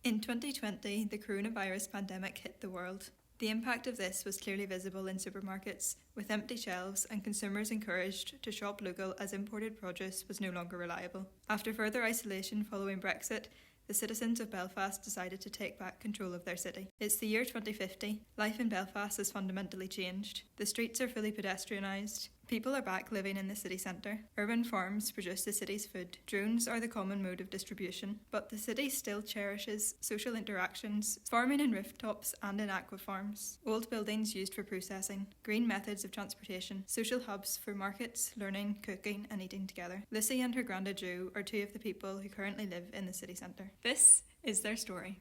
In 2020, the coronavirus pandemic hit the world. The impact of this was clearly visible in supermarkets, with empty shelves and consumers encouraged to shop local as imported produce was no longer reliable. After further isolation following Brexit, the citizens of Belfast decided to take back control of their city. It's the year 2050. Life in Belfast has fundamentally changed. The streets are fully pedestrianised. People are back living in the city centre. Urban farms produce the city's food. Drones are the common mode of distribution. But the city still cherishes social interactions, farming in rooftops and in aqua farms, old buildings used for processing, green methods of transportation, social hubs for markets, learning, cooking and eating together. Lucy and her granda Joe are two of the people who currently live in the city centre. This is their story.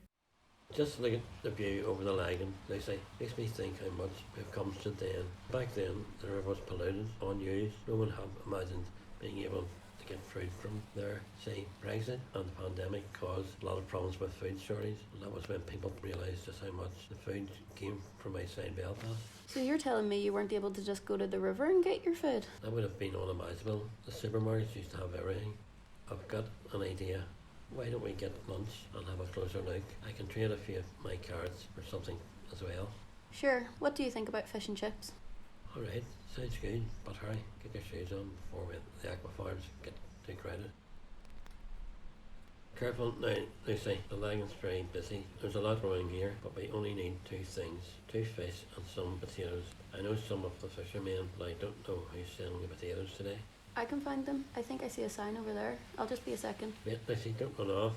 Just look at the view over the Lagan, Lucy. Makes me think how much we've come since then. Back then, the river was polluted, unused. No one had imagined being able to get food from there. See, Brexit and the pandemic caused a lot of problems with food shortage. And that was when people realised just how much the food came from outside Belfast. So you're telling me you weren't able to just go to the river and get your food? That would have been unimaginable. The supermarkets used to have everything. I've got an idea. Why don't we get lunch and have a closer look? I can trade a few of my cards for something as well. Sure. What do you think about fish and chips? Alright, sounds good, but hurry, get your shoes on before the aqua farms get too crowded. Careful now, Lucy, the Lagan's very busy. There's a lot growing here, but we only need two things, 2 fish and some potatoes. I know some of the fishermen, but I don't know who's selling the potatoes today. I can find them. I think I see a sign over there. I'll just be a second. Wait, Lucy, don't run off.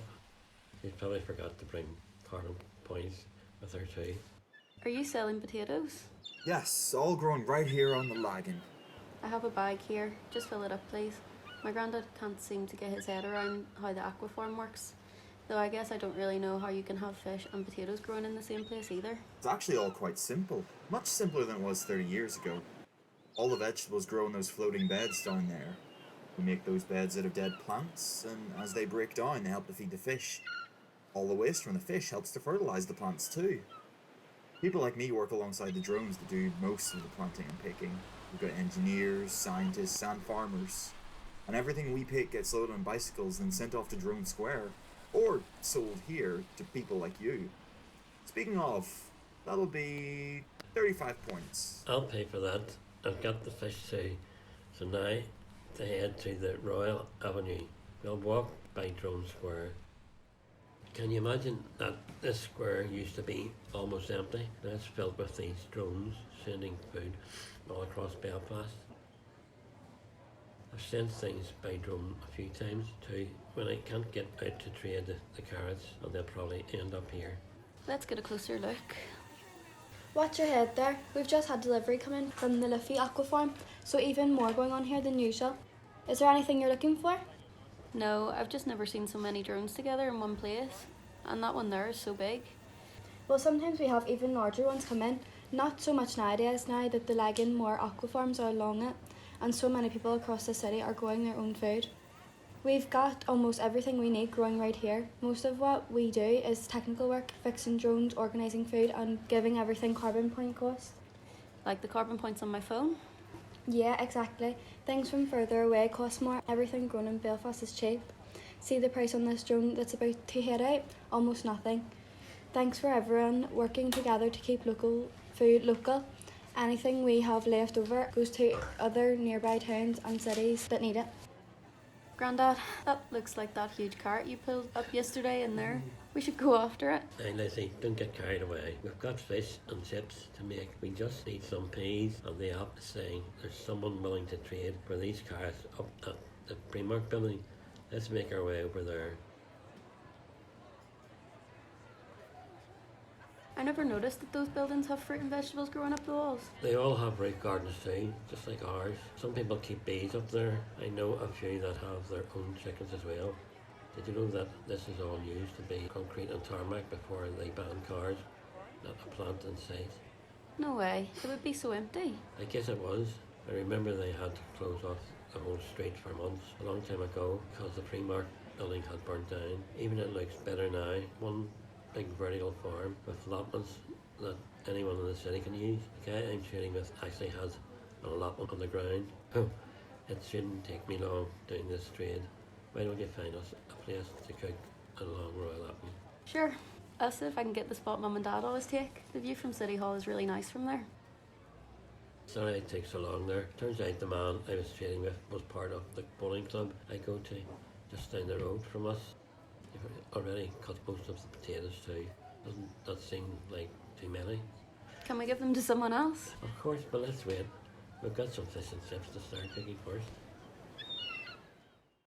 You probably forgot to bring carbon points with her too. Are you selling potatoes? Yes, all grown right here on the Lagan. I have a bag here. Just fill it up, please. My granddad can't seem to get his head around how the aqua farm works. Though I guess I don't really know how you can have fish and potatoes growing in the same place either. It's actually all quite simple. Much simpler than it was 30 years ago. All the vegetables grow in those floating beds down there. We make those beds out of dead plants, and as they break down, they help to feed the fish. All the waste from the fish helps to fertilise the plants too. People like me work alongside the drones that do most of the planting and picking. We've got engineers, scientists, and farmers. And everything we pick gets loaded on bicycles and sent off to Drone Square, or sold here to people like you. Speaking of, that'll be 35 points. I'll pay for that. I've got the fish too. So now to head to the Royal Avenue. We'll walk by Drone Square. Can you imagine that this square used to be almost empty? Now it's filled with these drones sending food all across Belfast. I've sent things by drone a few times too when I can't get out to trade the carrots, and they'll probably end up here. Let's get a closer look. Watch your head there. We've just had delivery come in from the Liffey Aqua Farm, so even more going on here than usual. Is there anything you're looking for? No, I've just never seen so many drones together in one place. And that one there is so big. Well, sometimes we have even larger ones come in. Not so much nowadays now that the Lagan more aqua farms are along it, and so many people across the city are growing their own food. We've got almost everything we need growing right here. Most of what we do is technical work, fixing drones, organising food and giving everything carbon point cost. Like the carbon points on my phone? Yeah, exactly. Things from further away cost more. Everything grown in Belfast is cheap. See the price on this drone that's about to head out? Almost nothing. Thanks for everyone working together to keep local food local. Anything we have left over goes to other nearby towns and cities that need it. Grandad, that looks like that huge cart you pulled up yesterday in there. We should go after it. Hey Lizzie, don't get carried away. We've got fish and chips to make. We just need some peas, and the app is saying there's someone willing to trade for these carrots up at the Primark building. Let's make our way over there. I never noticed that those buildings have fruit and vegetables growing up the walls. They all have roof gardens too, just like ours. Some people keep bees up there. I know a few that have their own chickens as well. Did you know that this is all used to be concrete and tarmac before they banned cars? Not a plant in sight. No way, it would be so empty. I guess it was. I remember they had to close off the whole street for months a long time ago because the Primark building had burnt down. Even it looks better now. One big vertical farm with allotments that anyone in the city can use. The guy I'm trading with actually has an allotment on the ground. Oh, it shouldn't take me long doing this trade. Why don't you find us a place to cook along Royal Avenue? Sure, I'll see if I can get the spot Mum and Dad always take. The view from City Hall is really nice from there. Sorry it takes so long there. Turns out the man I was training with was part of the bowling club I go to, just down the road from us. You've already cut most of the potatoes too. Doesn't that seem like too many? Can we give them to someone else? Of course, but let's wait. We've got some fish and chips to start cooking first.